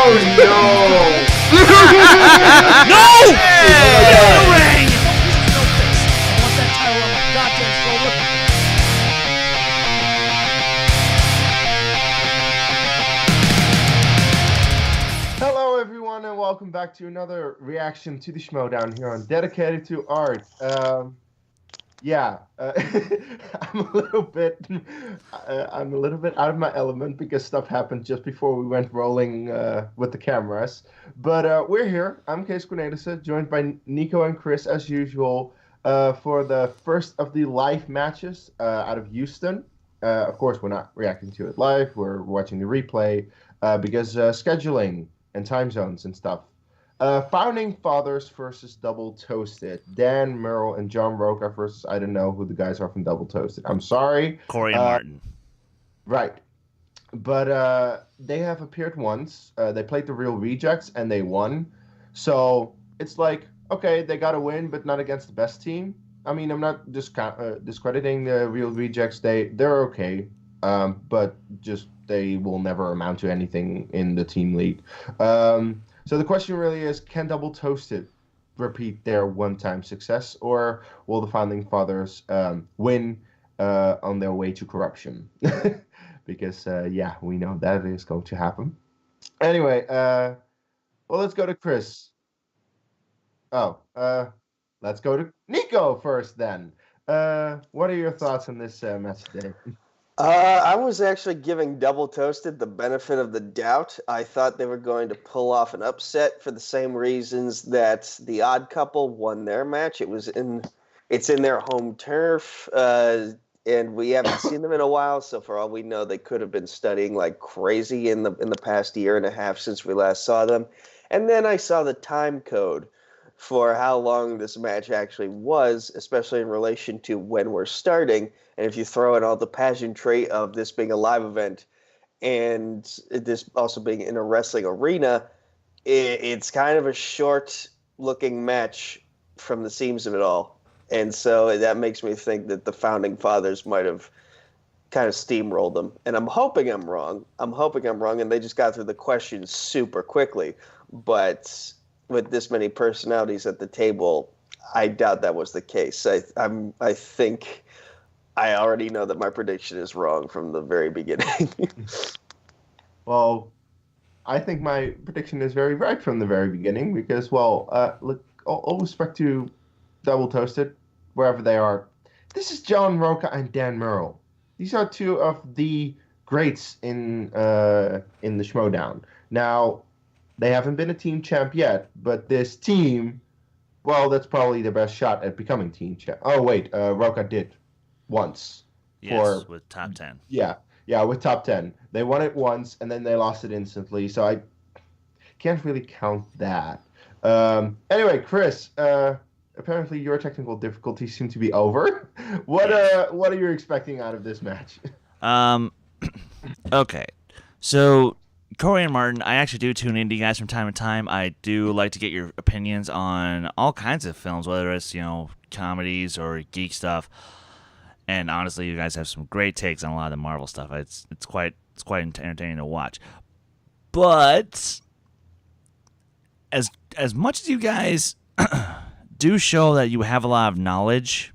No! Ring! I want that title on my goddamn shoulder. Hello, everyone, and welcome back to another reaction to the Schmoedown here on Dedicated to Art. I'm a little bit out of my element because stuff happened just before we went rolling with the cameras. But we're here. I'm Kees Cornelissen, joined by Nico and Chris as usual for the first of the live matches out of Houston. Of course, we're not reacting to it live. We're watching the replay because scheduling and time zones and stuff. Founding Fathers versus Double Toasted. Dan Merle and John Roca versus I don't know who the guys are from Double Toasted. I'm sorry. Corey and Martin. Right. But they have appeared once. They played the Real Rejects and they won. So it's like, okay, they got a win, but not against the best team. I mean, I'm not discrediting the Real Rejects. They're okay. But just they will never amount to anything in the team league. So the question really is, can Double Toasted repeat their one-time success, or will the Founding Fathers win on their way to corruption? Because, we know that is going to happen. Anyway, let's go to Chris. Let's go to Nico first then. What are your thoughts on this match today? I was actually giving Double Toasted the benefit of the doubt. I thought they were going to pull off an upset for the same reasons that the Odd Couple won their match. It's in their home turf, and we haven't seen them in a while. So for all we know, they could have been studying like crazy in the past year and a half since we last saw them. And then I saw the time code for how long this match actually was, especially in relation to when we're starting. And if you throw in all the pageantry of this being a live event and this also being in a wrestling arena, it's kind of a short-looking match from the seams of it all. And so that makes me think that the Founding Fathers might have kind of steamrolled them. And I'm hoping I'm wrong. And they just got through the questions super quickly. But with this many personalities at the table, I doubt that was the case. I think I already know that my prediction is wrong from the very beginning. Well, I think my prediction is very right from the very beginning because, look, all respect to Double Toasted, wherever they are. This is John Roca and Dan Merle. These are two of the greats in the Schmoedown. Now, they haven't been a team champ yet, but this team, well, that's probably the best shot at becoming team champ. Oh, wait, Roca did once. Yes, with top 10. Yeah, with top 10. They won it once, and then they lost it instantly, so I can't really count that. Anyway, Chris, apparently your technical difficulties seem to be over. What are you expecting out of this match? Okay, so Corey and Martin, I actually do tune into you guys from time to time. I do like to get your opinions on all kinds of films, whether it's, comedies or geek stuff. And honestly, you guys have some great takes on a lot of the Marvel stuff. It's quite entertaining to watch. But as much as you guys do show that you have a lot of knowledge,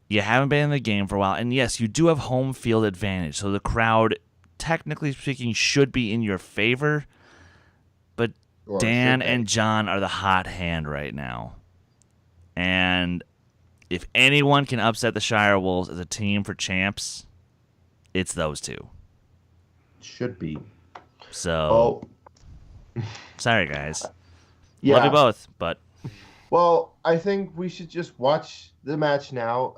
you haven't been in the game for a while. And yes, you do have home field advantage. So the crowd, technically speaking, should be in your favor. But Dan and John are the hot hand right now. And if anyone can upset the Shire Wolves as a team for champs, it's those two. Should be. So, sorry, guys. Yeah. Love you both, but... Well, I think we should just watch the match now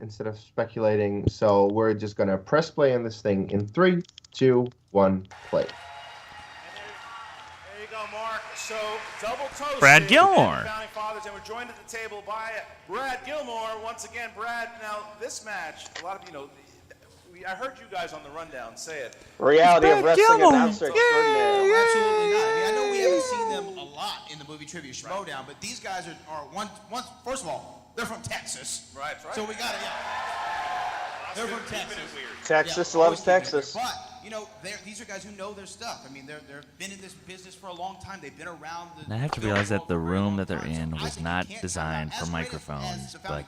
instead of speculating. So we're just going to press play on this thing in 3, 2, 1, play. There you go, Mark. So, Double Toasted. Brad Gilmore. Founding Fathers, and we're joined at the table by Brad Gilmore. Once again, Brad, now this match, a lot of, I heard you guys on the rundown say it. Reality of wrestling announcer extraordinaire. Absolutely not. I mean, I know we haven't seen them a lot in the movie trivia Schmoedown, but these guys are one. First of all, they're from Texas. Right. So we got it. Yeah. They're from Texas. Texas loves Texas. But these are guys who know their stuff. I mean, they've been in this business for a long time. They've been around. And I have to realize that the room that they're in was not designed for microphones, but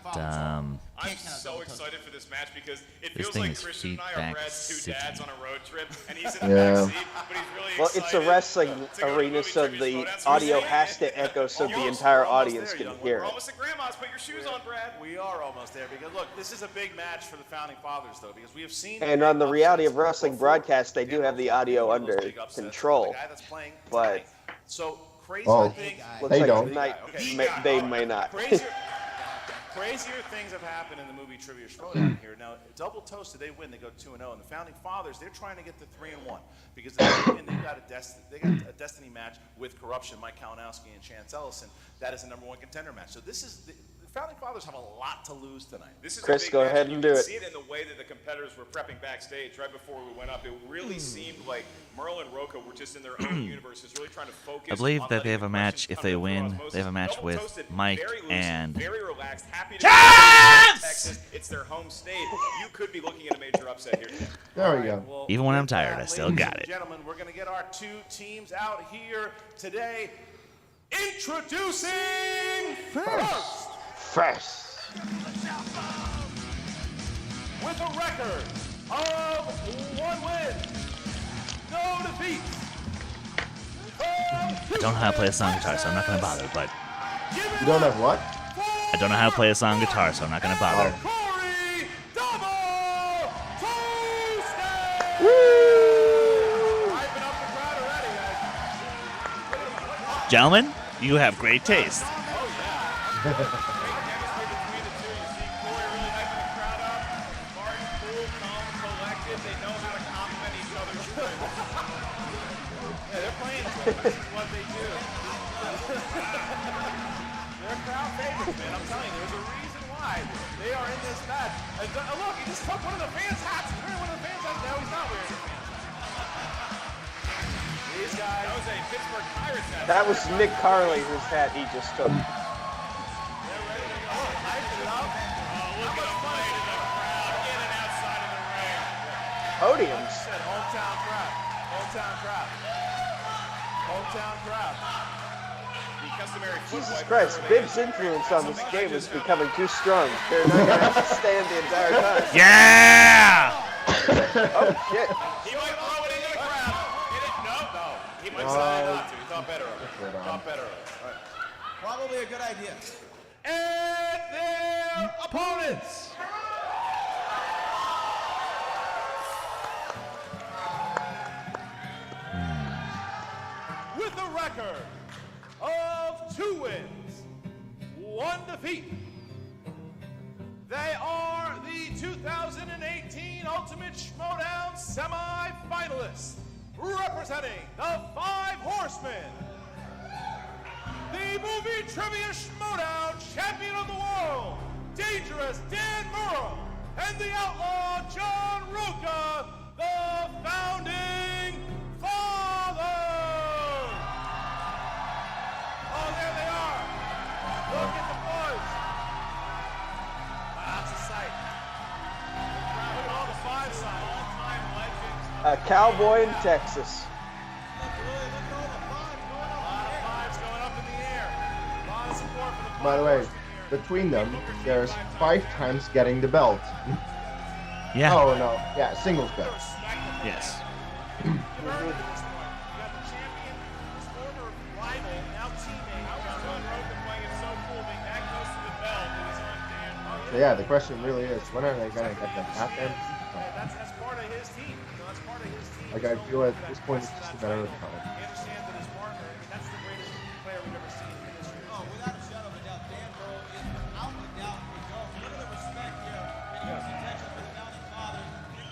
I'm so excited for this match because it this feels thing like is Christian and I are feedback Brad's two city. dads on a road trip, and he's in the back seat, but he's really Well, excited. it's a wrestling to go to arena, movie so trivia the Schmoedown. So audio we're has to echo so the entire audience can hear We're it. almost at Grandma's. Put your shoes on, Brad. We are almost there because look, this is a big match for the founding fathers, though, because we have seen. And on the upsets Reality of Wrestling before. broadcast, they do have the audio One of those under big upsets, control, the guy that's playing but tonight. So crazy things. looks They like don't. tonight Okay. they may not. Crazier things have happened in the movie Trivia Schmoedown here. Now, Double Toasted, they win, they go 2-0, and the Founding Fathers, they're trying to get to 3-1 because they got a destiny match with Corruption, Mike Kalinowski and Chance Ellison. That is the #1 contender match. So this is the Founding Fathers have a lot to lose tonight. This is Chris, a big go match, ahead you and can do it. see it in the way that the competitors were prepping backstage right before we went up. It really seemed like Merle and Roca were just in their own universes, really trying to focus. I believe on that they letting have the a match. questions If come they through win, osmosis. they have a match Double with Toasted, Mike very loose, and very relaxed, happy to Chance! Texas. It's their home state. You could be looking at a major upset here today. There we go. Well, Even when I'm with tired, that, I still ladies got and it. Gentlemen, we're going to get our two teams out here today. Introducing First. with a record of 1 win, no defeats. I don't know how to play a song guitar, so I'm not gonna bother. But You don't have what? I don't know how to play a song guitar, so I'm not gonna bother. Corey Double Toasted! Hyping up the crowd already, guys. Gentlemen, you have great taste. This is what they do. They're crowd favorites, man. I'm telling you, there's a reason why they are in this match. Look, he just took one of the fans' hats. He's wearing one of the fans' hats. Now he's not wearing the fans' hat. These guys. That was a Pittsburgh Pirates hat. That was Nick Carley whose hat he just took. They're ready to go. Hyping it up. Oh, look at them playing in the crowd, in and outside of the ring. Podiums. Said hometown crowd. Hometown crowd. Hometown crowd. The customary foot Jesus wipe Christ, before they Bib's influence on this game is becoming too strong. They're not going to have to stand the entire time. Yeah! Oh, shit. He might throw it into the crowd. Hit it. No. He might decide not to. He thought better of it. Thought better of it. All right. Probably a good idea. And their opponents. With a record of 2 wins, 1 defeat, they are the 2018 Ultimate Schmoedown semi-finalists, representing the 5 Horsemen. The movie Trivia Schmoedown champion of the world, Dangerous Dan Murrow, and the outlaw John Roca, the founding fathers. Oh, there they are. Look at the boys. Wow, that's a sight. Look at all the 5 signs. All-time legends. A cowboy in Texas. By the way, between them, there's 5 times getting the belt. Yeah. Oh no, yeah, singles belt. Yes. So yeah, the question really is, when are they gonna get them out there? That's part of his team. So that's part of his team. Like I feel at this point it's just a matter of time. He understands that his partner, that's the greatest player we've ever seen in history. Oh, without a shadow of a doubt, Dan Burrow is without a doubt the GOAT. Look at the respect here and his attention for the founding fathers.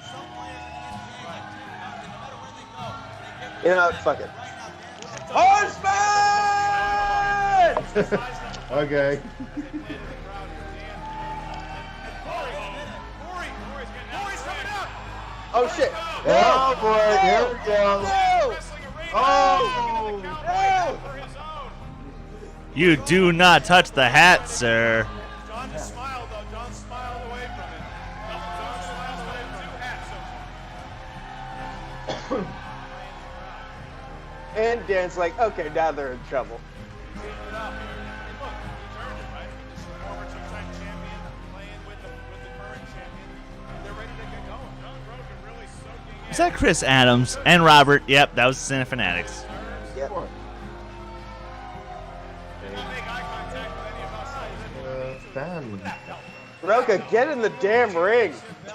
Some players in the NBA, no matter where they go, they get You know, fuck it. Horseman! Okay. Oh, shit. Oh boy, here we go. No! Oh! No! You do not touch the hat, sir. John just smiled, though. John smiled away from it. John smiles away from 2 hats. And Dan's like, okay, now they're in trouble. Cleaned it up. And look, he's earned it, right? This is the former two-time champion playing with the current champion. And they're ready to get going. John Rogan really soaking in. Is that Chris Adams and Robert? Yep, that was Cine Fanatics. Yep. Fan. Roka, get in the damn ring. They're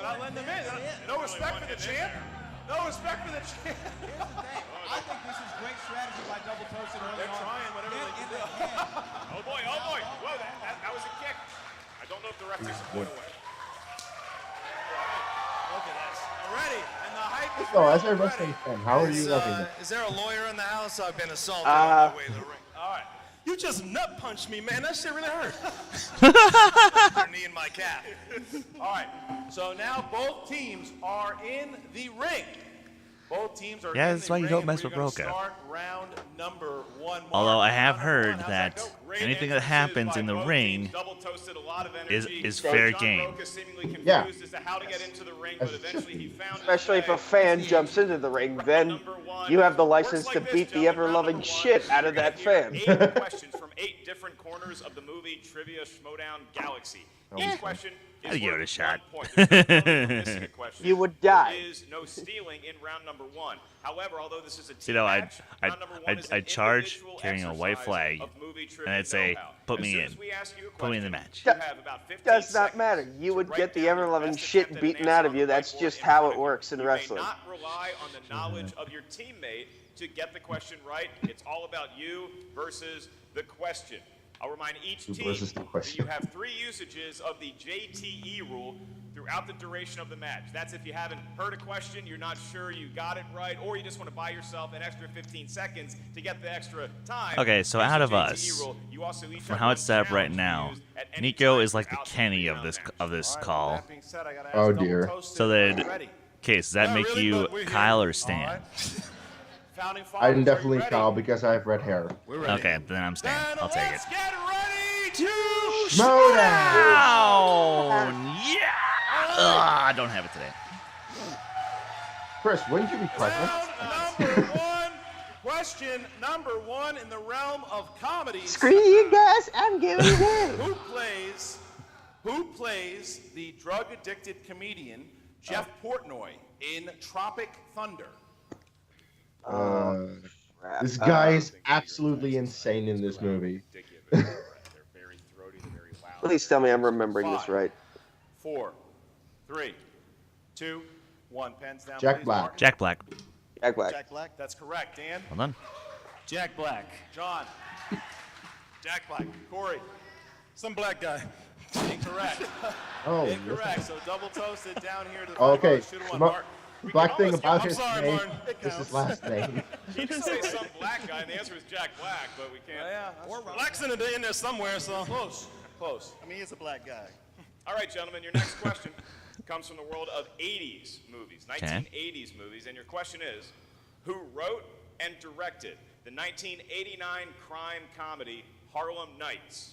not letting them in. No respect for the champ. No respect for the champ. Here's the thing. I think this is great strategy by Double Toasted early They're on. trying whatever Get they in can the do. hand. Oh boy, oh boy. Whoa, that was a kick. I don't know if the ref takes a point away. Look at this. Already. And the hype is So, as a real wrestling already. fan, how are you loving it? Is there a lawyer in the house? I've been assaulted on my way to the ring. All right. You just nut punched me, man. That shit really hurt. Your knee in my calf. All right. So now both teams are in the ring. Both teams are Yeah, in that's the why you ring, don't and mess we're with gonna Roka. Start round number 1. Although I have Round number heard one. How's that go? Great anything that entrances happens by in the both ring teams. Double Toasted a lot of is energy. fair John game. Roka seemingly confused Yeah. as to how to get into the ring, but eventually he found his Especially if way. a fan jumps into the ring, then you have the license to beat the ever-loving shit out of that fan. 8 questions from 8 different corners of the movie Trivia Schmoedown Galaxy. Each question is I'd give it a worth shot. 1 point. There's no penalty for missing a question. You would die. There is no stealing in round number 1. However, although this is a team You know, match, round number 1 is an I'd charge individual carrying a white exercise flag, of movie and trivia I'd say, know-how. "Put As me soon in. as we ask you a Put me in the question, match." you have about 15 Does not seconds matter. You to would write get the down your ever-loving best shit attempt at an beaten answer out of on you. the That's whiteboard just in how front it of you. works in You wrestling. may not rely on the knowledge of your teammate to get the question right. It's all about you versus the question. I'll remind each team Versus the that question. you have 3 usages of the JTE rule throughout the duration of the match. That's if you haven't heard a question, you're not sure you got it right, or you just want to buy yourself an extra 15 seconds to get the extra time. Okay, so Use out the of JTE us, rule. You also each From have how one it's set up right challenge to now, use at any Nico time is like the throughout the Kenny 3-round of this match. of this All right, call. That being said, I gotta ask Oh, Double dear. Toasted, So are you then, ready? okay, does that Not make really, you but we're here. Kyle or All Stan? right. Founding fathers, I'm are you definitely ready? Kyle because I have red hair. We're ready. Okay, then I'm Stan. Then I'll take it. let's get ready to Schmoedown! Yeah! Ugh, I don't have it today. Chris, wouldn't you be pregnant? round number 1. Question number 1 in the realm of comedies. Screw you guys, I'm giving it in. Who plays the drug-addicted comedian Jeff Portnoy in Tropic Thunder? This guy is absolutely insane in this movie. They're very throaty, they're very loud. Please tell me I'm remembering this 5, right. 4, 3, 2, 1. Pens down, Jack please. Black. Mark. Jack Black. Jack Black. Jack Black. That's correct. Dan. Well done. Jack Black. John. Jack Black. Corey. Some black guy. Incorrect. Oh, Incorrect. So double toasted down here to the okay. should have won. Smo- Mark. We Black can thing always about give- his I'm sorry, name Martin. It is his counts. last name. You can say some black guy, and the answer is Jack Black, but we can't. Yeah, that's Or true. Black's in there somewhere, so. Close. Close. I mean, he's a black guy. All right, gentlemen, your next question comes from the world of 80s movies, 1980s movies, and your question is, who wrote and directed the 1989 crime comedy Harlem Nights?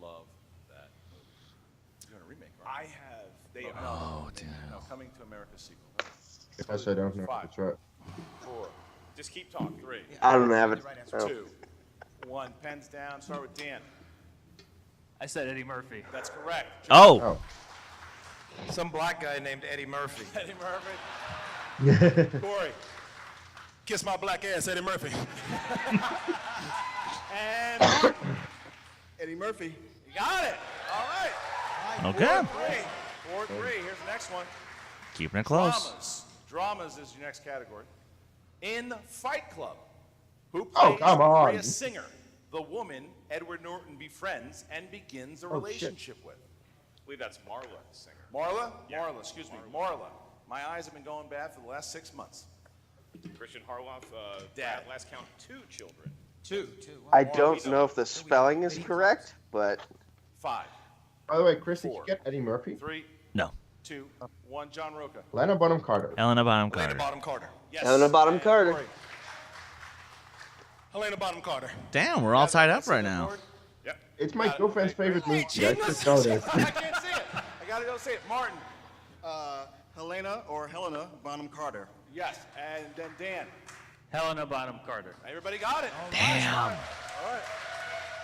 Love that movie. You're doing a remake, right? I have. They are. No, Coming to America sequel. Yes, I don't know. 5, That's right. 4, Just keep talking. 3, I don't have it. Oh. 2, 1. Pens down. Start with Dan. I said Eddie Murphy. That's correct. Oh, Oh. Some black guy named Eddie Murphy. Eddie Murphy. Corey. Kiss my black ass, Eddie Murphy. And Mark. Eddie Murphy. You got it. All right. okay. 4-3. Here's the next one. Keeping it close. Dramas is your next category. In Fight Club, who Oh, plays come on. Maria Singer, the woman Edward Norton befriends and begins a Oh, shit. relationship with? I believe that's Marla Singer. Marla? Yeah. Marla, excuse me. Marla. My eyes have been going bad for the last 6 months. Christian Harloff, Dad. at last count 2 children. 2. I don't know if the spelling is correct, but 5, By the way, Chris, did you 4, get Eddie Murphy? 3, No. 2, 1. John Roca. Lena Bonham Carter. Helena Bonham Helena Carter. Bottom Carter. Yes. Helena Bonham And Carter. Corey. Helena Bottom Carter. Damn, we're all tied up That's right the now. board. Yep. It's my Got it. girlfriend's Okay, favorite movie. great. I just know this. I can't see it. I gotta go see it. Martin. Helena or Helena Bonham Carter. Yes. And then Dan. Helena Bonham Carter. Everybody got it. Damn. All right.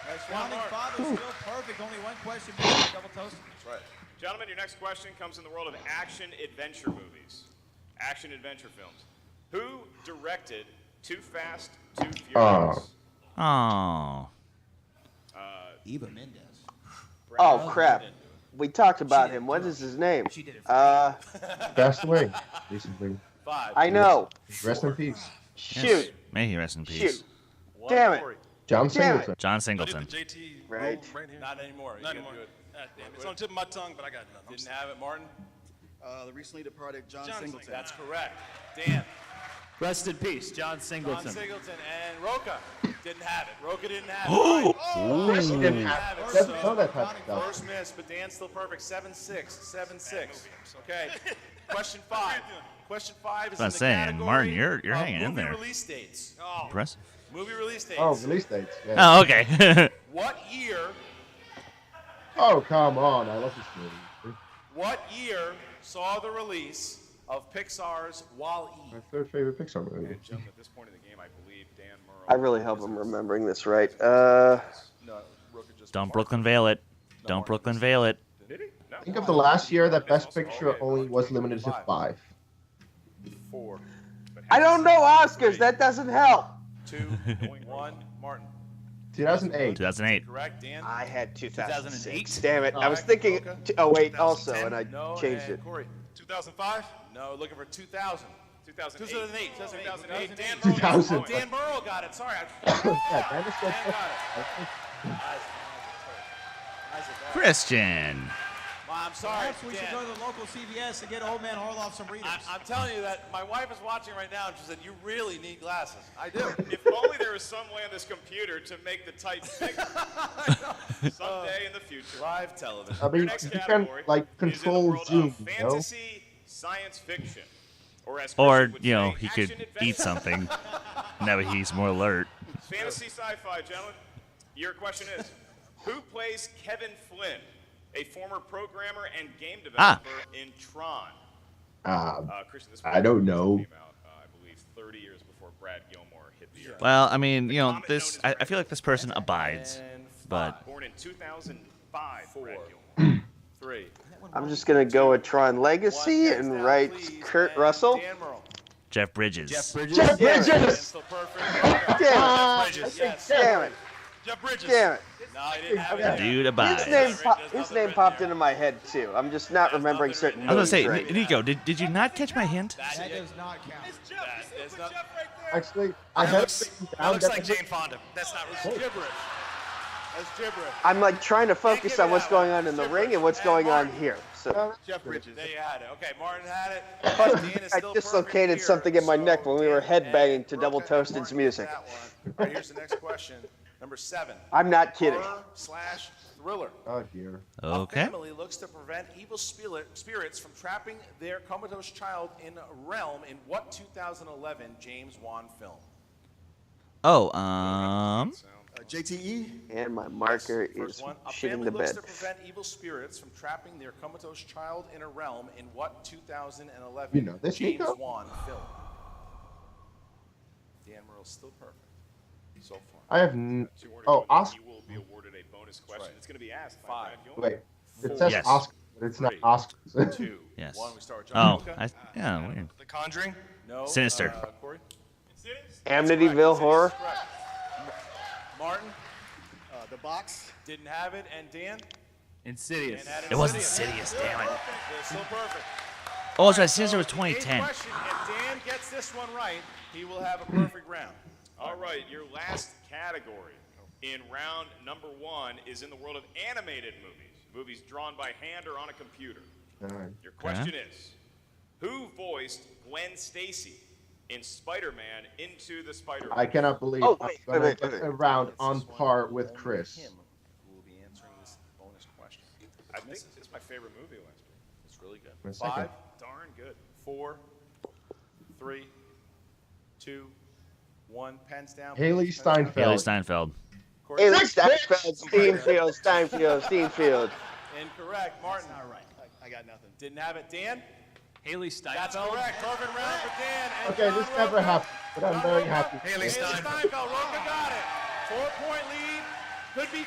Nice one, Founding Martin. fathers still perfect. Only one question missing. Double toasted. That's right. Gentlemen, your next question comes in the world of action-adventure movies. Action-adventure films. Who directed Too Fast, Too Furious? Oh. Eva Mendes. Oh, crap. We talked about him. What is his name? She did it. Passed away recently. 5. I know. Rest in peace. Shoot. Yes. May he rest in peace. Shoot. One, Damn it. Corey. John Damn it. Singleton. John Singleton. JT. Right. Right here. Not anymore. You Not gotta anymore. do it. Damn, it's on the tip of my tongue, but I got nothing. Didn't have it, Martin. The recently departed John Singleton. That's correct. Dan. Rest in peace, John John Singleton. Singleton and Roca didn't have it. Roca didn't have it. Chris didn't have it. doesn't know that type of stuff. First miss, but Dan's still perfect. 7-6. 7-6. Okay. Question 5. Question 5 is I in was the saying, category Martin, you're of hanging in movie there. Release dates. Impressive. Movie release dates. Oh, release dates. Yeah. Oh, okay. What year? Oh, come on. I love this movie. What year saw the release of Pixar's Wall-E? My third favorite Pixar movie. Gentlemen, at this point in the game, I believe Dan Murrow. I really hope I'm remembering this right. No, Roca just Don't Brooklyn veil it. Don't Brooklyn veil it. Did he? No. Think of the last year that Best Picture only was limited to 5. 4, I don't know Oscars. That doesn't help. 2, 1. Martin. 2008. 2008. Correct. Dan. I had 2006. 2008? Damn it. I was Correct. thinking Okay. 08 also, and I No. changed and it. Corey. 2005. No, looking for 2000. 2008. 2008. 2008. Dan 2008. Murrow. 2000. Oh, Dan Burrow got it. Sorry. Yeah, that is Dan got good. it. Christian. Well, I'm sorry, Perhaps we should Dan. go to the local CVS and get old man Harloff some readers. I'm telling you that my wife is watching right now, and she said, "You really need glasses." I do. If only there was some way on this computer to make the type bigger. Someday in the future. Live television. I Your mean, next you can category like is in the control world zoom, of you know? fantasy science fiction. Or, as Or, Christian would you know, say, he could action-adventure. eat something. Now he's more alert. Fantasy sci-fi, gentlemen. Your question is, who plays Kevin Flynn, a former programmer and game developer in Tron? Christian, this I don't know. came out, I believe, 30 years before Brad Gilmore hit the earth. Well, I mean, you know, comet this. known as I feel like this person abides, And but Born in 2005, Brad 4, Gilmore. 3. I'm just going to go with Tron Legacy Hands and down, write please, Kurt and Russell. Dan Murrow. Jeff Bridges. Jeff Bridges. Jeff Dan's Bridges! still perfect. Damn it. Yes. Damn it. Jeff Bridges. Damn it. No, I didn't have it. Dude His abides. name popped into my head too. I'm just not remembering certain I was names gonna say, right. Nico, did you not catch my hint? That does not count. It's not Actually, I have it That looks like Jane Fonda. That's not gibberish. That's gibberish. I'm like trying to focus on what's going on in the ring and what's going on here. So Jeff Bridges. There you had it. Okay, Martin had it. Dan is I still dislocated perfect something here, in my neck when we were Dan headbanging and to Double Roca and Toasted's Martin music. gets that one. All right, here's the next question. Number 7. I'm not kidding. Horror/thriller. Oh dear. Okay. A family looks to prevent evil spirits from trapping their comatose child in a realm in what 2011 James Wan film? Oh, JTE. And my marker First is one. A shitting family the looks bed. to prevent evil spirits from trapping their comatose child in a realm in what 2011 You know this, James Nico? Wan film? Dan Murrell's still perfect so far. I have. Oh, Oscar. You will be awarded a bonus question. right. It's going to be asked by 5. Brad Gilmore. Wait. It says Yes. Oscar, but it's not 3, Oscars. 2, yes. 1. We start with John. Oh, Luca. yeah, weird. The Conjuring. No. Sinister. Corey. Amityville Horror. Correct. Martin The Box. didn't have it, and Dan. Insidious. Dan had It was Insidious. Insidious, damn it. They're still perfect. Oh, that's right. Sinister was Eighth 2010. question. If Dan gets this one right, he will have a perfect round. All right, your last category in round number 1 is in the world of animated movies. Movies drawn by hand or on a computer. Alright. Your question is, who voiced Gwen Stacy in Spider-Man Into the Spider-Verse? I cannot believe Oh, I'm wait, gonna wait, get wait. around on This one, par with only Chris. Him who will be answering this bonus question. I think it's my favorite movie last year. It's really For good. a second. 5, Darn good. 4, 3, 2, 1. Pens down. Haley please. Pens down. Steinfeld. Haley Steinfeld. Haley Steinfeld, Steinfeld. Incorrect. Martin. All right. I got nothing. Didn't have it. Dan? Haley That's Steinfeld. correct. Perfect round for Dan. And Okay, John this never Roca. happened, but I'm John very Roca. happy. Haley Steinfeld. Roca got it. 4-point lead. Could be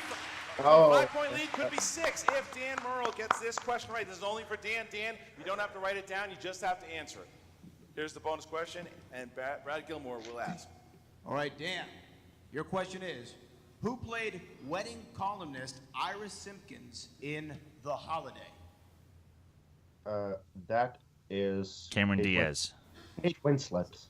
Oh. 5-point lead. Could be 6 if Dan Merle gets this question right. This is only for Dan. Dan, you don't have to write it down. You just have to answer it. Here's the bonus question, and Brad Gilmore will ask. All right, Dan. Your question is, who played wedding columnist Iris Simpkins in The Holiday? That is Cameron Diaz. Kate Winslet.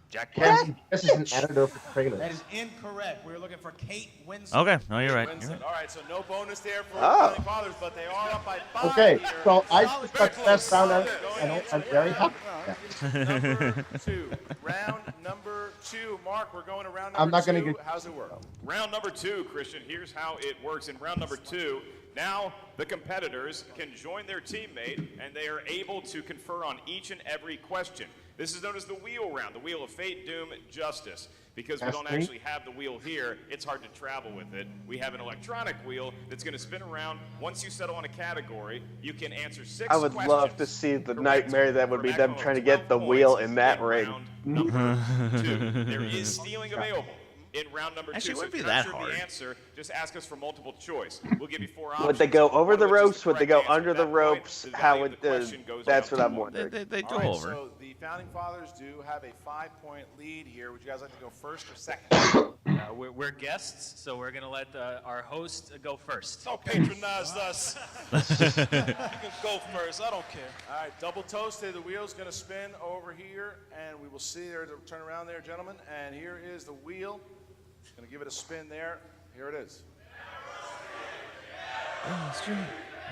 Jack Cameron Diaz is an editor for trailers. That is incorrect. We're looking for Kate Winslet. Okay, no, you're right. Winslet. You're right. All right, so no bonus there for Oh. Founding Fathers, but they are up by 5 Okay, here. so I Solid, just got very best close. round, Solid. and I'm very happy. Number 2. Round number 2. Mark, we're going to round number I'm not 2. gonna get- How's it work? Round number 2, Christian, here's how it works. In round number 2, now the competitors can join their teammate and they are able to confer on each and every question. This is known as the wheel round, the wheel of fate, doom, justice. Because we That's don't me. actually have the wheel here, it's hard to travel with it. We have an electronic wheel that's going to spin around. Once you settle on a category, you can answer 6 I would questions. love to see the correct nightmare that would for be a them maximum trying to of get the 12 wheel points in that in ring. round number 2. There is stealing available in round number 2. Actually, it So wouldn't if be you're not that sure of the hard. answer, just ask us for multiple choice. We'll give you 4 options. Would they go over One the of which is ropes? Would they correct go answer. under At the that point, ropes? the How value of would the question goes that's up what to I'm 1. wondering. They All go right, over. so the Founding Fathers do have a 5-point lead here. Would you guys like to go first or second? We're guests, so we're going to let our host go first. Don't patronize us. You can go first. I don't care. All right, double toasted. The wheel's going to spin over here, and we will see there. Turn around there, gentlemen. And here is the wheel. Going to give it a spin there. Here it is.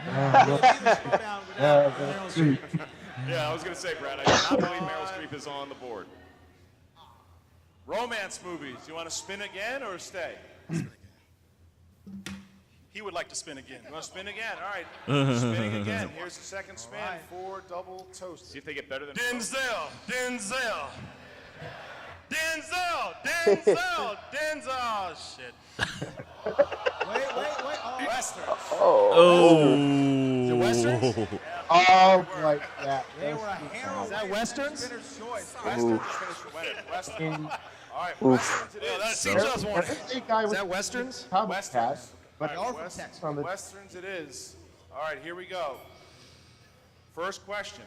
Schmoedown without Meryl Streep. Yeah, I was going to say, Brad, I do not believe Meryl Streep is on the board. Romance movies. Do you want to spin again or stay? He would like to spin again. You want to spin again? All right. Spinning again. Here's the second spin for double toasted. See if they get better than Denzel. Oh, shit. Wait. Oh, Western. Oh. Westerns? Oh, like that. they were a harrowing. Is that Westerns? Spinner's choice. Western. Finish winner. Western. All right. Westerns it Yeah, is. that's just one. A guy Is with that Westerns? cowboy Westerns. hat, but All All right, from West- Texas. from the Westerns it is. All right, here we go. First question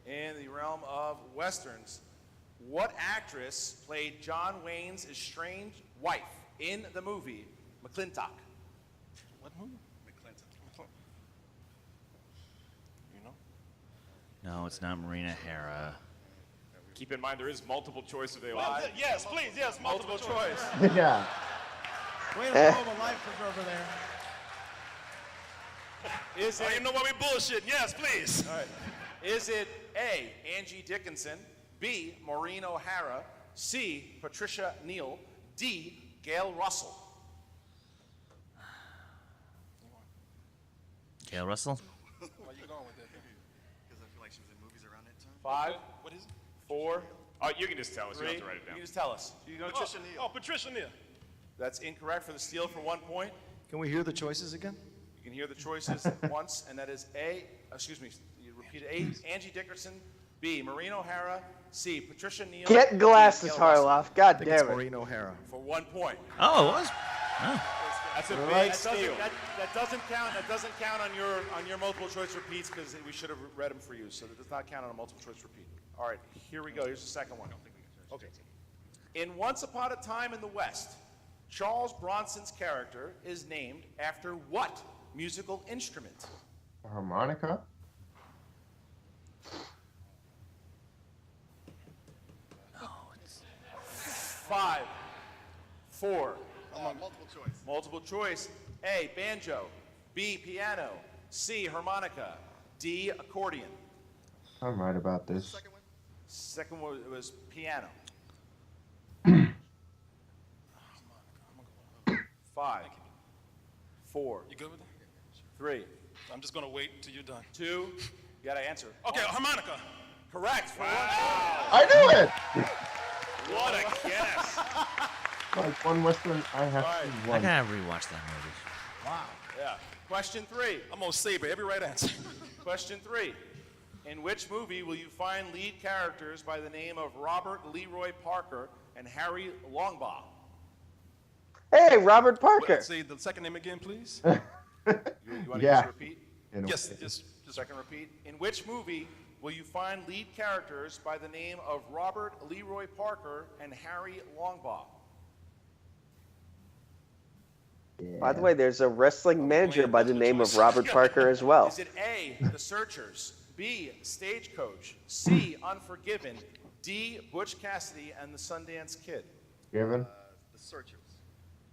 in the realm of Westerns. What actress played John Wayne's estranged wife in the movie McClintock? What movie? McClinton. You know? No, it's not Marina Hara. Keep in mind, there is multiple choice available. Yes, please. Yes, Multiple choice. yeah. Way to throw him a life preserver there. Is I it, don't even know why we bullshitting. Yes, please. all right. Is it A, Angie Dickinson, B, Maureen O'Hara, C, Patricia Neal, D, Gail Russell? Gail Russell? Why you going with that? Because I feel like she was in movies around that time. 5, What is it? 4, Oh, you can just tell us. You 3. don't have to write it You down. can just tell us. You go Patricia Neal. Oh, Patricia Neal. That's incorrect for the steal for 1 point. Can we hear the choices again? You can hear the choices once, and that is A, you repeat it, A, Angie Dickinson, B, Maureen O'Hara, C, Patricia Neal. Get D, glasses, Gail Russell. Harloff. God damn it. Maureen O'Hara. For 1 point. Oh, it was. That's a That big doesn't, steal. that doesn't count. That doesn't count on your multiple choice repeats because we should have read them for you. So that does not count on a multiple choice repeat. All right, here we go. Here's the second one. Okay. In Once Upon a Time in the West, Charles Bronson's character is named after what musical instrument? A harmonica. 5, 4. Multiple choice. Multiple choice. A, banjo. B, piano. C, harmonica. D, accordion. I'm right about this. Second one. Second one was piano. 5, 4, You good with that? 3, I'm just gonna wait till you're done. 2. You gotta answer. Okay, harmonica. Correct. For 1 I knew it. What a guess. Like one Western I have Alright. seen I once. gotta rewatch that movie. Wow. Yeah. Question 3. I'm gonna savor every right answer. Question 3. In which movie will you find lead characters by the name of Robert Leroy Parker and Harry Longbaugh? Hey, Robert Parker. Say the second name again, please. You want to Yeah. repeat? In a Yes, way. just Second repeat. In which movie will you find lead characters by the name of Robert Leroy Parker and Harry Longbaugh? By the way, there's a wrestling manager by the name of Robert Parker as well. Is it A, The Searchers, B, Stagecoach, C, Unforgiven, D, Butch Cassidy and the Sundance Kid? Given? the Searchers.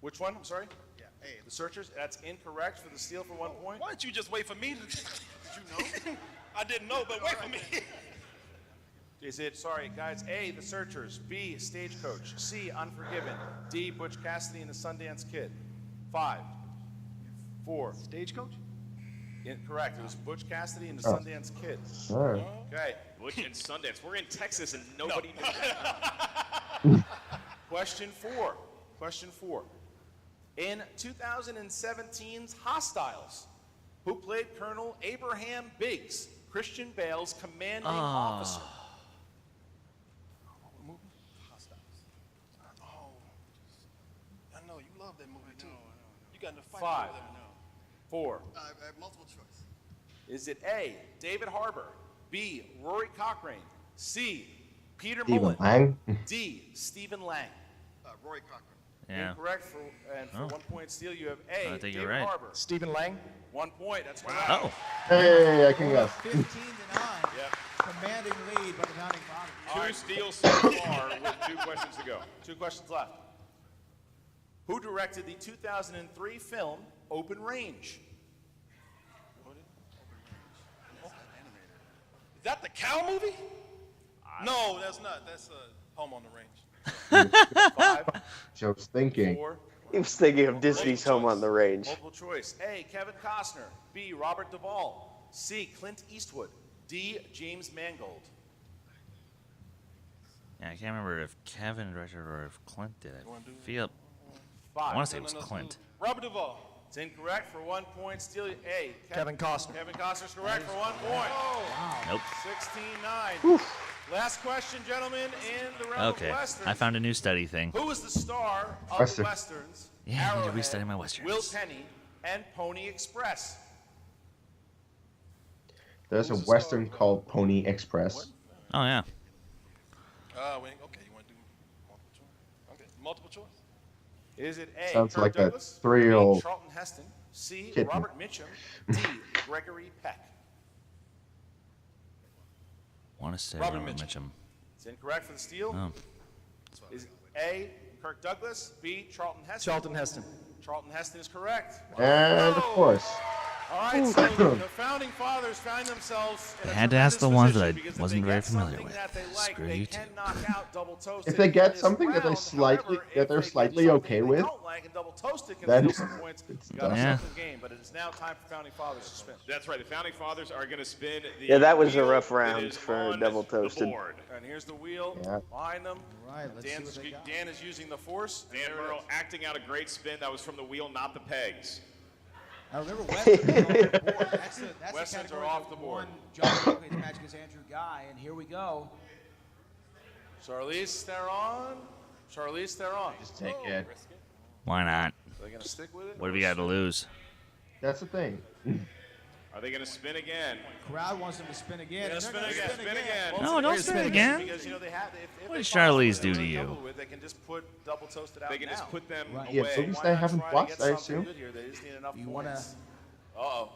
Which one? I'm sorry? Yeah, A. The Searchers. That's incorrect for the steal for 1 point. Why don't you just wait for me? Did you know? I didn't know, but wait for me. Is it, sorry, guys, A, The Searchers, B, Stagecoach, C, Unforgiven, D, Butch Cassidy and the Sundance Kid? 5, 4. Stagecoach? Incorrect. It was Butch Cassidy and the Sundance Kid. Alright. Okay. Look in Sundance. We're in Texas and nobody knew that. Question 4. Question 4. In 2017's Hostiles, who played Colonel Abraham Biggs, Christian Bale's commanding officer? Oh, I know you love that movie too. You got in a fight 5, with him. 4. I have multiple choice. Is it A, David Harbour, B, Rory Cochrane, C, Peter Stephen Mullen, Lang? D, Stephen Lang? Roy Cochran. Yeah. Incorrect. For 1 point steal, you have A, I think David you're right. Harbour. Stephen Lang. 1 point. That's correct. Oh. Hey, I can guess. 15 to 9. Yep. Commanding lead by the Founding Fathers. 2 steals so far with 2 questions to go. 2 questions left. Who directed the 2003 film Open Range? Is that the cow movie? No, that's not. That's Home on the Range. 5, Joe's thinking. 4. He was thinking of Disney's Home on the Range. Multiple choice. A, Kevin Costner. B, Robert Duvall. C, Clint Eastwood. D, James Mangold. Yeah, I can't remember if Kevin directed or if Clint did it. I feel. 5. I want to say it was Clint. Robert Duvall. It's incorrect for 1 point. Steal A. Kevin Costner. Kevin Costner's correct for 1 point. Nope. 16-9. Last question, gentlemen, in the realm Okay. of Westerns. I found a new study thing. Who was the star of Western. the Westerns? Yeah, I need to Arrowhead, restudy my Westerns. Will Penny, and Pony Express. There's a Western called Pony Express. Oh yeah. Okay, you want to do multiple choice? Okay, multiple choice. Is it A, Sounds Kirk like a Douglas, 3-year-old B, Charlton Heston, C, kitten. Robert Mitchum, D, Gregory Peck? Want to say Robert Robert Mitchum. Mitchum. It's incorrect for the steal. Oh. Is A, Kirk Douglas, B, Charlton Heston? Charlton Heston. Charlton Heston is correct. And of course. All right, so the founding fathers found themselves in I a had to ask the tremendous ones that I position because if wasn't they very get familiar something with. that they like, Screw they you can too. knock out Double Toasted If they in get this something that they're round. slightly- However, that if they're they get slightly something okay they with, don't like and Double Toasted can then steal some points, it's got done. a game. But it is now time for founding fathers to spin. That's right. The Founding Fathers are going to spin the Yeah, that was a wheel rough that round is for on Double the Toasted. board. And here's the wheel Yeah. behind them. All right, let's see what they got. Dan is using the force. and Dan there it Burrow is. acting out a great spin. That was from the wheel, not the pegs. Now remember, Westerns are off the board. That's Westerns the are category off that the board. won John Oakley's match against Andrew Guy, and here we go. Charlize Theron. Charlize Theron. Just take it. Why not? Are they going to stick with it? What have you got to lose? That's the thing. Are they going to spin again? Crowd wants them to spin again. Yeah, and spin they're gonna again. Spin again. Well, No, it's don't a spin great again. Because, you know, they have, if What they did find Charlize something do they're to in trouble you? with, they can just put Double Toasted out They can now. just put them Right. Yeah, away. movies Why they not haven't try to watched, get I something assume. good here? They just need enough You points. wanna- Uh-oh.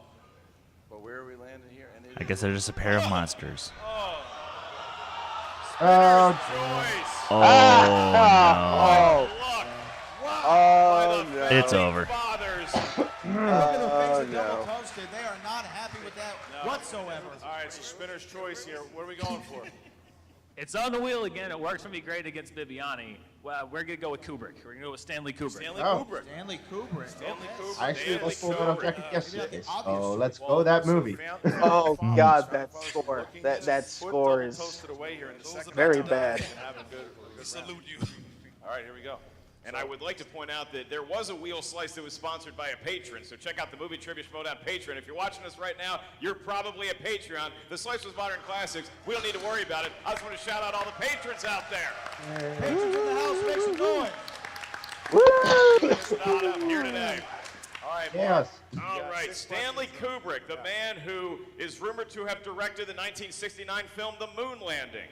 But where are we landing here? And it I guess they're just a pair of monsters. Oh, Choice. Oh Oh, no. no. It's over. Fathers. Look at the face of no. Double Toasted. They are not happy with that whatsoever. All right, so spinner's choice here. What are we going for? It's on the wheel again. It works for me great against Bibiani. Well, we're going to go with Kubrick. We're going to go with Stanley Kubrick. Stanley Oh. Kubrick. Stanley Kubrick. Stanley Kubrick. I actually Stanley was told that on Kubrick. Jacket Maybe not yesterday. the obvious So let's Well, go that so movie. Founding Oh, Fathers God, are that score. looking That to that put score Double is Toasted away here in the second very round. bad. And have a good We salute you. All right, here we go. And I would like to point out that there was a wheel slice that was sponsored by a patron, so check out the Movie Trivia Schmoedown Patreon. If you're watching us right now, you're probably a Patreon. The slice was Modern Classics. We don't need to worry about it. I just want to shout out all the patrons out there. Patrons in the house, make some noise. It's not up here today. All right, Mark. Yes. All right, Stanley Kubrick, the man who is rumored to have directed the 1969 film The Moon Landing.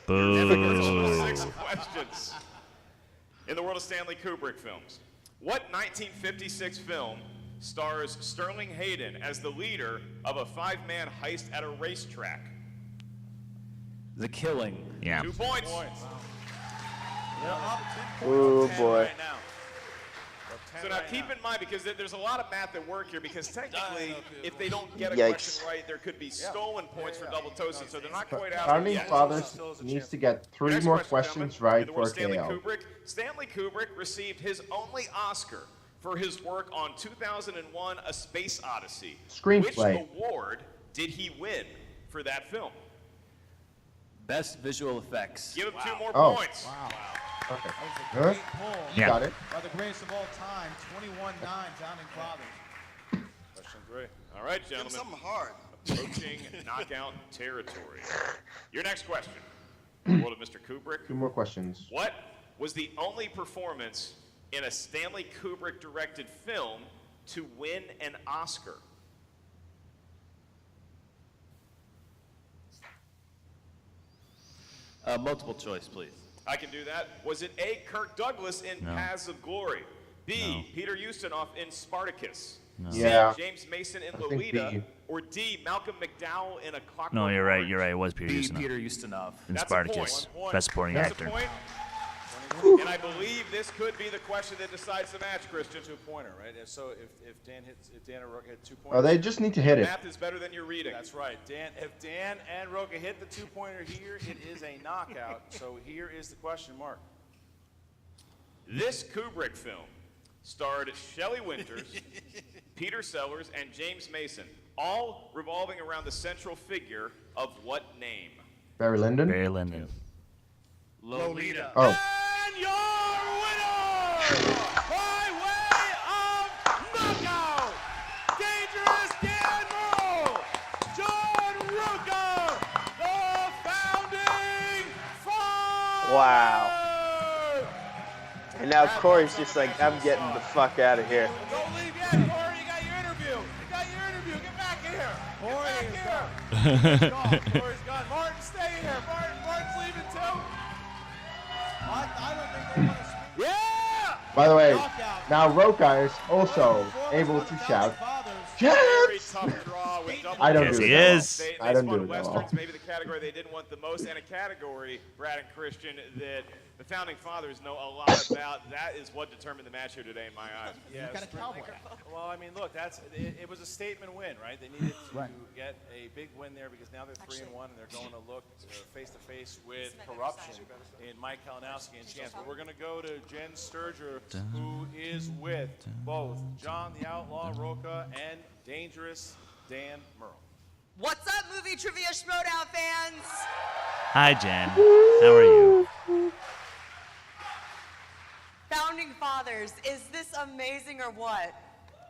Boo. 6 questions. In the world of Stanley Kubrick films, what 1956 film stars Sterling Hayden as the leader of a 5-man heist at a racetrack? The Killing. Yeah. 2 points. Oh boy. So now keep in mind, because there's a lot of math at work here, because technically, if they don't get a Yikes. question right, there could be stolen points for double toasted, so they're not quite out Founding yet. Fathers needs to get 3 Next more question, questions gentlemen. right In the world for of a Stanley KO. Kubrick. Stanley Kubrick received his only Oscar for his work on 2001: A Space Odyssey. Screenplay. Which award did he win for that film? Best visual effects. Give him 2 more Oh. points. Wow. Okay. That was a Huh? great pull. Yeah. Got it. By the greatest of all time, 21-9, Founding Fathers. Question 3. All right, Give him gentlemen. something hard. Approaching knockout territory. Your next question. In the world of Mr. Kubrick. 2 more questions. What was the only performance in a Stanley Kubrick directed film to win an Oscar? Multiple choice, please. I can do that. Was it A, Kirk Douglas in No. Paths of Glory? B, No. Peter Ustinov in Spartacus? C, Yeah. James Mason in I think Lolita? B. Or D, Malcolm McDowell in A Clockwork No, you're right. Orange? You're right. It was Peter B. Ustinov Peter Ustinov. in That's a Spartacus. point. 1 point. Best supporting That's actor. a point. And I believe this could be the question that decides the match, Christian. 2-pointer, right? So if Dan or Roca hit 2 points. Oh, they just need to hit it. Math is better than your reading. That's right. If Dan and Roca hit the 2-pointer here, it is a knockout. So here is the question, Mark. This Kubrick film starred Shelley Winters, Peter Sellers, and James Mason, all revolving around the central figure of what name? Barry Lyndon? Barry Lyndon. Lolita. Oh. And your winner, by way of knockout, Dangerous Dan Murrow, John Ruka, the Founding Fathers. Wow. And now Corey's just like, I'm getting the fuck out of here. Don't leave yet, Corey. You got your interview. You got your interview. Get back here. Corey Get is back here. Corey's gone. Corey's gone. Martin, stay here. Martin's leaving too. I don't think they want to speak. Yeah! By the way, Knockout. now Roca is also able to shout, Very Jets! tough draw with double I don't Yes, do he it that well. is. They I don't spun do it that well. Westerns, maybe the category they didn't want the most, and a category, Brad and Christian, that the Founding Fathers know a lot about. That is what determined the match here today in my eyes. Yeah, got a cowboy. Well, I mean, look, it was a statement win, right? They needed to get a big win there because now they're 3-1 and they're going to look face to face with corruption in Mike Kalinowski and Chance. But we're going to go to Jen Sturger, who is with both John the Outlaw Roca and Dangerous Dan Murrow. What's up, Movie Trivia Schmoedown fans? Hi, Jen. How are you? Founding Fathers, is this amazing or what?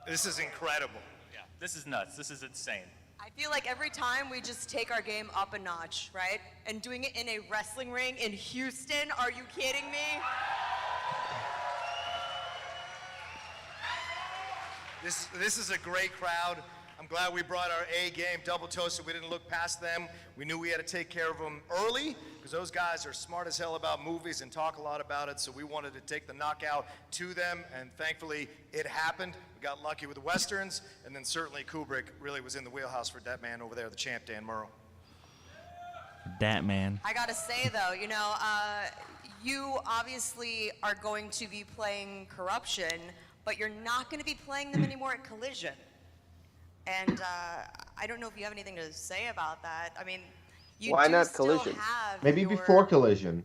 This is incredible. Yeah. This is nuts. This is insane. I feel like every time we just take our game up a notch, right? And doing it in a wrestling ring in Houston, are you kidding me? This is a great crowd. I'm glad we brought our A game, double toasted. We didn't look past them. We knew we had to take care of them early because those guys are smart as hell about movies and talk a lot about it. So we wanted to take the knockout to them, and thankfully it happened. We got lucky with the Westerns, and then certainly Kubrick really was in the wheelhouse for that man over there, the champ, Dan Murrow. That man. I gotta say though, you obviously are going to be playing Corruption, but you're not gonna be playing them anymore at Collision. And I don't know if you have anything to say about that. I mean, you Why do not still Collision? have Maybe your, before Collision.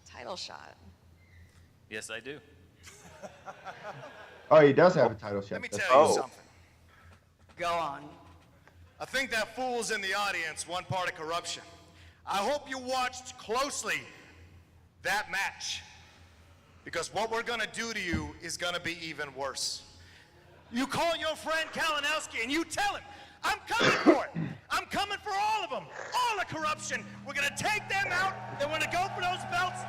Title shot. Yes, I do. Oh, he does have a title shot. Let me That's- tell you oh. something. Go on. I think that fool's in the audience one part of corruption. I hope you watched closely that match. Because what we're going to do to you is going to be even worse. You call your friend Kalinowski and you tell him, I'm coming for it. I'm coming for all of them. All the corruption. We're going to take them out. They want to go for those belts.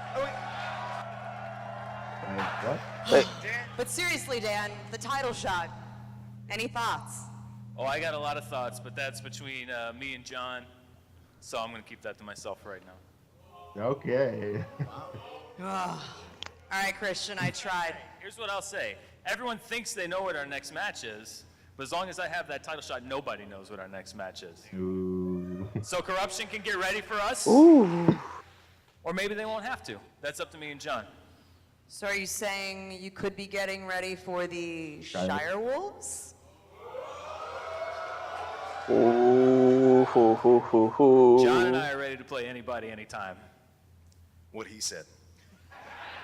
What? But seriously, Dan, the title shot. Any thoughts? Oh, I got a lot of thoughts, but that's between me and John, so I'm going to keep that to myself right now. Okay. All right, Christian, I tried. Here's what I'll say. Everyone thinks they know what our next match is, but as long as I have that title shot, nobody knows what our next match is. Ooh. So Corruption can get ready for us. Ooh. Or maybe they won't have to. That's up to me and John. So are you saying you could be getting ready for the Shire Wolves? Ooh, hoo, hoo, hoo, hoo. John and I are ready to play anybody, anytime. What he said.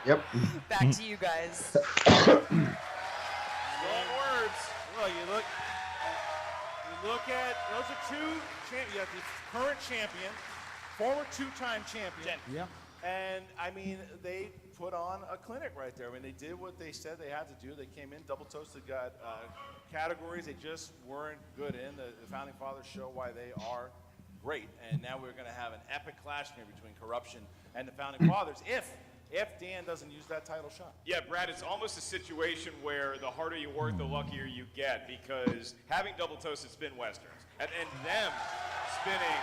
Yep. Back to you guys. Strong words. Well, you look at those are two champions. You have the current champion, former two-time champion. Yeah. And I mean, they put on a clinic right there. I mean, they did what they said they had to do. They came in double toasted, got categories they just weren't good in. The Founding Fathers show why they are great. And now we're going to have an epic clash here between Corruption and the Founding Fathers if Dan doesn't use that title shot. Yeah, Brad, it's almost a situation where the harder you work, the luckier you get, because having double toasted spin westerns and them spinning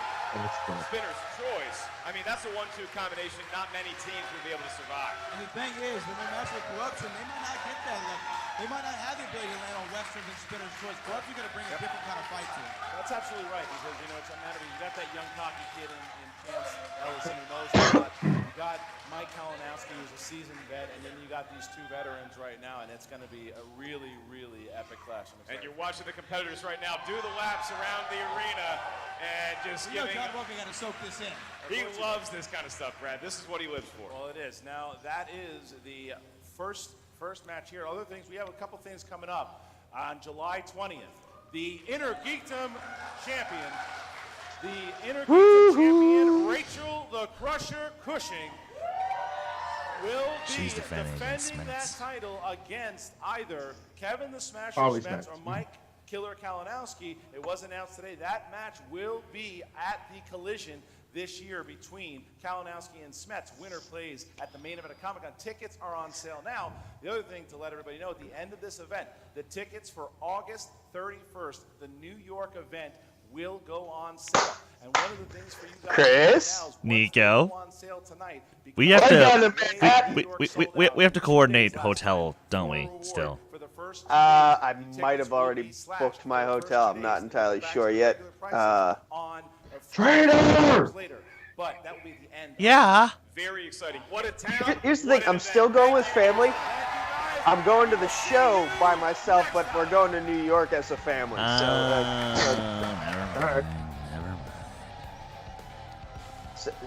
spinner's choice, I mean, that's a 1-2 combination not many teams would be able to survive. And the thing is, when they match with Corruption, they might not get that look. They might not have the ability to land on westerns and spinner's choice. Corruption's going to bring a different kind of fight to it. That's absolutely right, because, it's a matter of, you got that young cocky kid in Chance Ellison who knows a lot. You got Mike Kalinowski, who's a seasoned vet, and then you got these two veterans right now, and it's going to be a really, really epic clash. And you're watching the competitors right now do the laps around the arena and just You know, giving... John Walker got to soak this in. He loves this kind of stuff, Brad. This is what he lives for. Well, it is. Now, that is the first match here. Other things, we have a couple things coming up. On July 20th, the Inner Geekdom champion, Rachel the Crusher Cushing, will be She's defending against that Smets. title against either Kevin the Smasher Always Smets or Smets. Mike Killer Kalinowski. It was announced today that match will be at the Collision this year between Kalinowski and Smets. Winner plays at the main event of Comic-Con. Tickets are on sale now. The other thing to let everybody know, at the end of this event, the tickets for August 31st, the New York event, will go on sale. And one of the things for you guys Chris? now is once Nico? they go on sale tonight, We have Hold on a to minute. we have to coordinate hotel, don't we? Still. I might have already booked my hotel. I'm not entirely sure yet. Traitor! But that will be the end. Yeah. Very exciting. What a town. Here's the thing. I'm still going with family. I'm going to the show by myself, but we're going to New York as a family.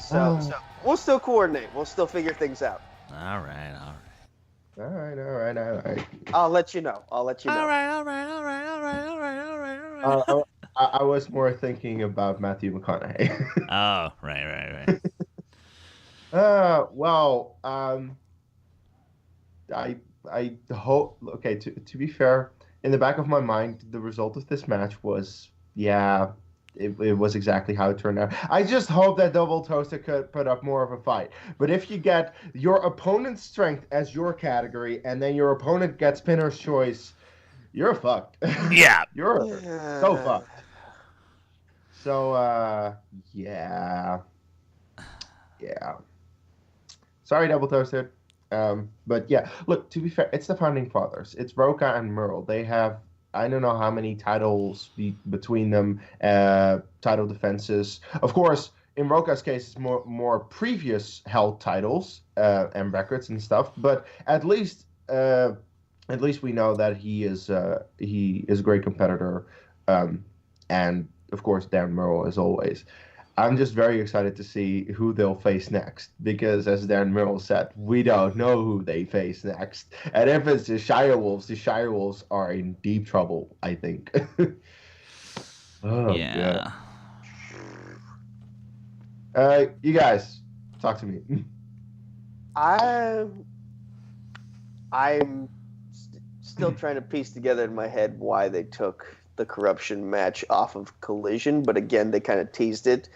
So we'll still coordinate. We'll still figure things out. All right. All right. I'll let you know. All right. I was more thinking about Matthew McConaughey. Oh, right. Well, I hope. Okay, to be fair, in the back of my mind, the result of this match was, it was exactly how it turned out. I just hope that Double Toaster could put up more of a fight. But if you get your opponent's strength as your category, and then your opponent gets Spinner's Choice, you're fucked. Yeah. You're so fucked. So, yeah. Sorry, Double Toasted. But yeah, look, to be fair, it's the Founding Fathers. It's Roca and Merle. They have, I don't know how many titles between them, title defenses. Of course, in Roca's case, it's more previous held titles and records and stuff. But at least we know that he is a great competitor. And of course, Dan Merle, as always. I'm just very excited to see who they'll face next, because as Dan Merle said, we don't know who they face next. And if it's the Shire Wolves are in deep trouble, I think. Yeah. You guys, talk to me. I'm still trying to piece together in my head why they took the corruption match off of Collision, but again, they kind of teased it,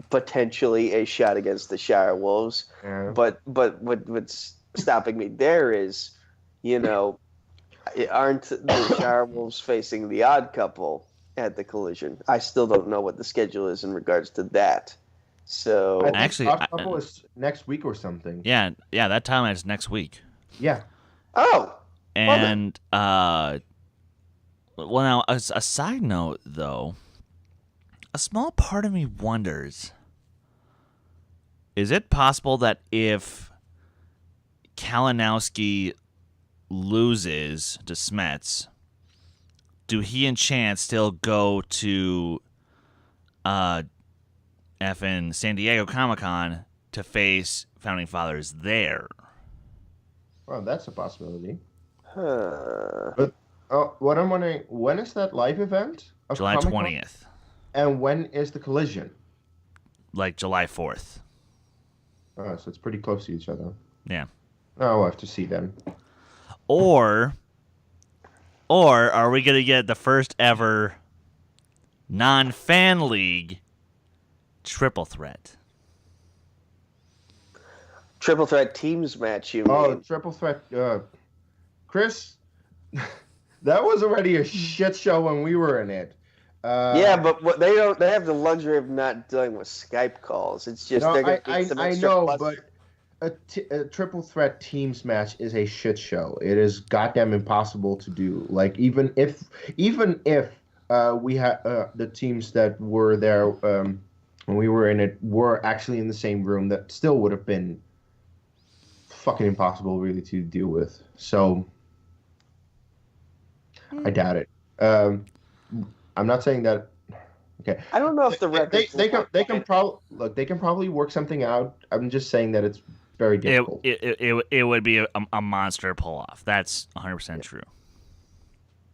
potentially a shot against the Shire Wolves. Yeah. But what's stopping me there is, aren't the Shire Wolves facing the Odd Couple at the Collision? I still don't know what the schedule is in regards to that. So I think Actually, Odd Couple is next week or something. Yeah, that timeline is next week. Yeah. Oh. And well, now a side note though, a small part of me wonders: is it possible that if Kalinowski loses to Smets, do he and Chance still go to effing San Diego Comic-Con to face Founding Fathers there? Well, that's a possibility. Huh. But what I'm wondering, when is that live event? of July Comic-Con? 20th, And when is the Collision? like July 4th. Oh, so it's pretty close to each other. Yeah. Oh, we'll have to see then. Or are we going to get the first ever non-fan league triple threat? Triple threat teams match, you Oh, mean? triple threat. Chris, that was already a shit show when we were in it. Yeah, but what they have the luxury of not dealing with Skype calls. It's just No, they're going to need some I extra know, plus- but a triple threat teams match is a shit show. It is goddamn impossible to do. Like even if we had the teams that were there when we were in it were actually in the same room, that still would have been fucking impossible really to deal with. So I doubt it. I'm not saying that. Okay. I don't know if the record. They can probably work something out. I'm just saying that it's very difficult. It would be a monster pull-off. That's 100% true.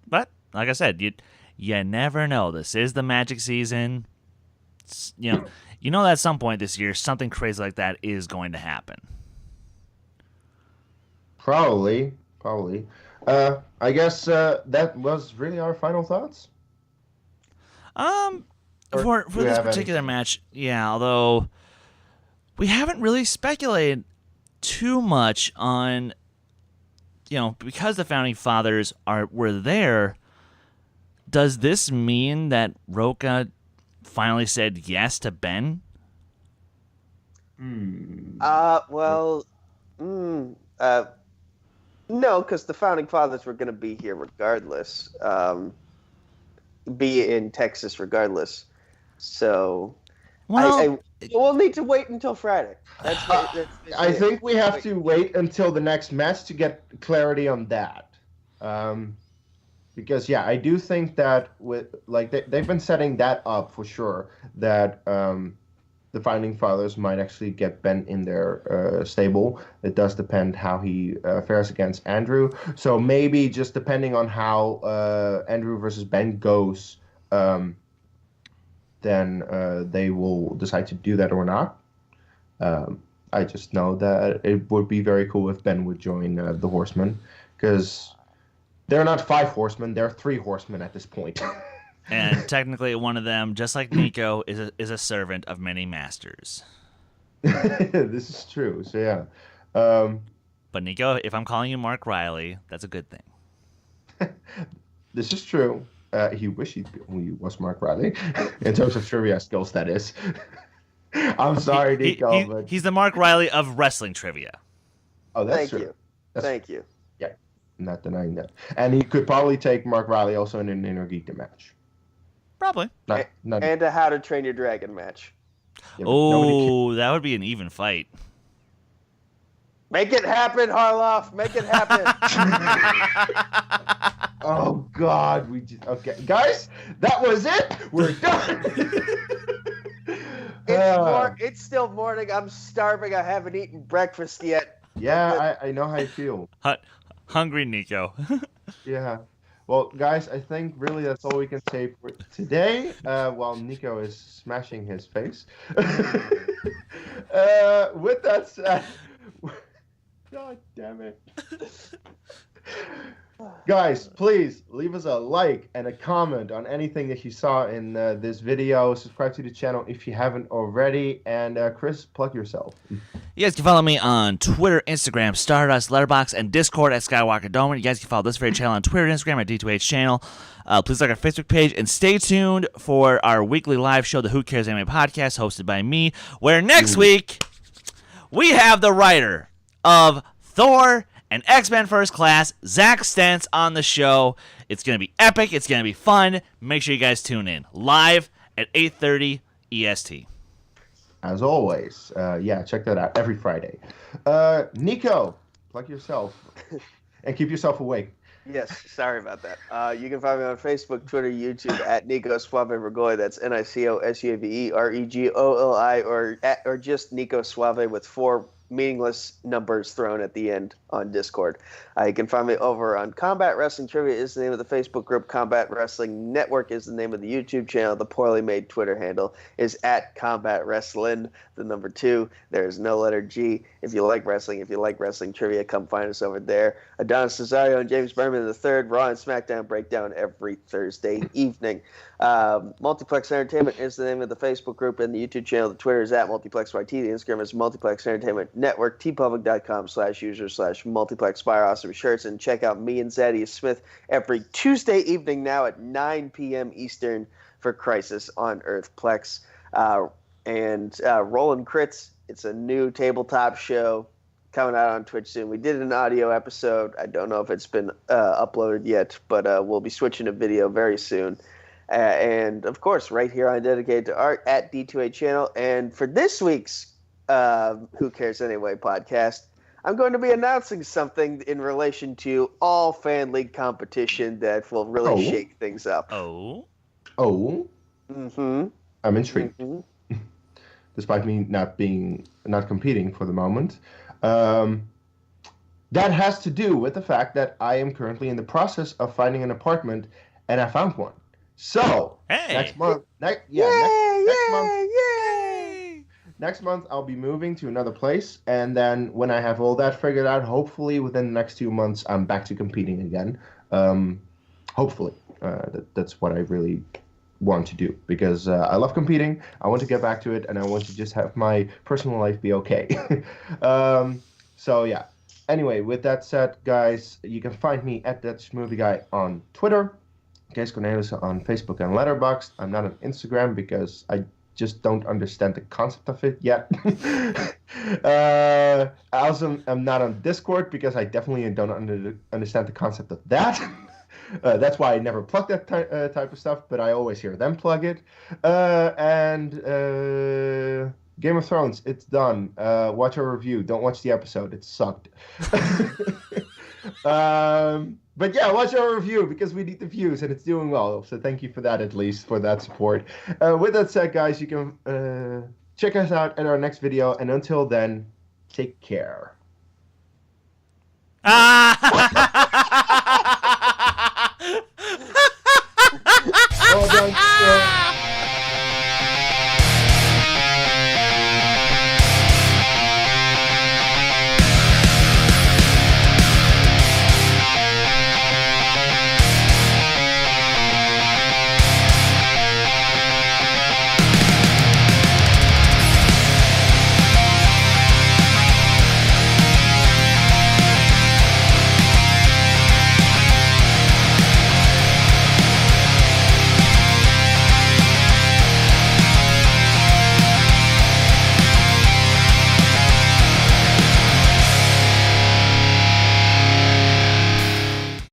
But, like I said, you never know. This is the Magic season. You know that at some point this year, something crazy like that is going to happen. Probably. I guess that was really our final thoughts. For this particular match, yeah, although we haven't really speculated too much on, because the Founding Fathers were there, does this mean that Roca finally said yes to Ben? No, because the Founding Fathers were going to be here regardless. Be in Texas regardless. So, Well, we'll need to wait until Friday. I think we have to wait until the next match to get clarity on that. Because I do think that they've been setting that up for sure, that the Founding Fathers might actually get Ben in their stable. It does depend how he fares against Andrew. So maybe just depending on how Andrew versus Ben goes, then they will decide to do that or not. I just know that it would be very cool if Ben would join the Horsemen, because they're not 5 horsemen, they're 3 horsemen at this point. And technically one of them, just like Nico, is a servant of many masters. This is true, so yeah. But Nico, if I'm calling you Mark Riley, that's a good thing. This is true. He wished he was Mark Riley, in terms of trivia skills, that is. I'm sorry, Nico, but he's the Mark Riley of wrestling trivia. Oh, that's Thank true. you. That's Thank you. Yeah, not denying that. And he could probably take Mark Riley also in an Inner Geekdom match. Probably. And a How to Train Your Dragon match. Yeah, but That would be an even fight. Make it happen, Harloff. Make it happen. Oh God, okay, guys, that was it. We're done. It's still morning. I'm starving. I haven't eaten breakfast yet. Yeah, I know how you feel. Hungry Nico. Yeah. Well, guys, I think really that's all we can say for today, while Nico is smashing his face. With that said, God damn it. Guys, please leave us a like and a comment on anything that you saw in this video. Subscribe to the channel if you haven't already. And Chris, plug yourself. You guys can follow me on Twitter, Instagram, Stardust, Letterboxd, and Discord at Skywalker Dome. You guys can follow this very channel on Twitter and Instagram at D2A channel. Please like our Facebook page and stay tuned for our weekly live show, the Who Cares Anime podcast, hosted by me, where next week we have the writer of Thor and X-Men First Class, Zach Stentz, on the show. It's going to be epic. It's going to be fun. Make sure you guys tune in. Live at 8:30 EST. As always, check that out every Friday. Nico, plug yourself and keep yourself awake. Yes, sorry about that. You can find me on Facebook, Twitter, YouTube at Nico Suave Regoy. That's NicoSuaveRegoli, or just Nico Suave with 4 meaningless numbers thrown at the end on Discord. You can find me over on Combat Wrestling Trivia is the name of the Facebook group. Combat Wrestling Network is the name of the YouTube channel. The poorly made Twitter handle is at Combat Wrestling, the number 2. There's no letter G. If you like wrestling trivia, come find us over there. Adonis Cesario and James Berman III, Raw and SmackDown breakdown every Thursday evening. Multiplex Entertainment is the name of the Facebook group and the YouTube channel. The Twitter is at MultiplexYT. The Instagram is Multiplex Entertainment Network. tpublic.com/user/multiplex. Buy our awesome shirts and check out me and Zaddy Smith every Tuesday evening now at 9 p.m. Eastern for Crisis on Earthplex. And Rollin' Crits, it's a new tabletop show coming out on Twitch soon. We did an audio episode. I don't know if it's been uploaded yet, but we'll be switching to video very soon. And, of course, right here on Dedicated to Art at D2A channel. And for this week's Who Cares Anyway podcast, I'm going to be announcing something in relation to all fan league competition that will really shake things up. Oh? Mm-hmm. I'm intrigued. Mm-hmm. Despite me not competing for the moment. That has to do with the fact that I am currently in the process of finding an apartment, and I found one. So next month, next month I'll be moving to another place, and then when I have all that figured out, hopefully within the next 2 months, I'm back to competing again. Hopefully, that's what I really want to do, because I love competing. I want to get back to it, and I want to just have my personal life be okay. So yeah. Anyway, with that said, guys, you can find me at That Movie Guy on Twitter. Case Cornelius on Facebook and Letterboxd. I'm not on Instagram because I just don't understand the concept of it yet. I also am not on Discord because I definitely don't understand the concept of that. That's why I never plug that type of stuff, but I always hear them plug it. And Game of Thrones, it's done. Watch our review. Don't watch the episode. It sucked. But yeah, watch our review because we need the views and it's doing well. So thank you for that, at least, for that support. With that said, guys, you can check us out in our next video. And until then, take care. Well done,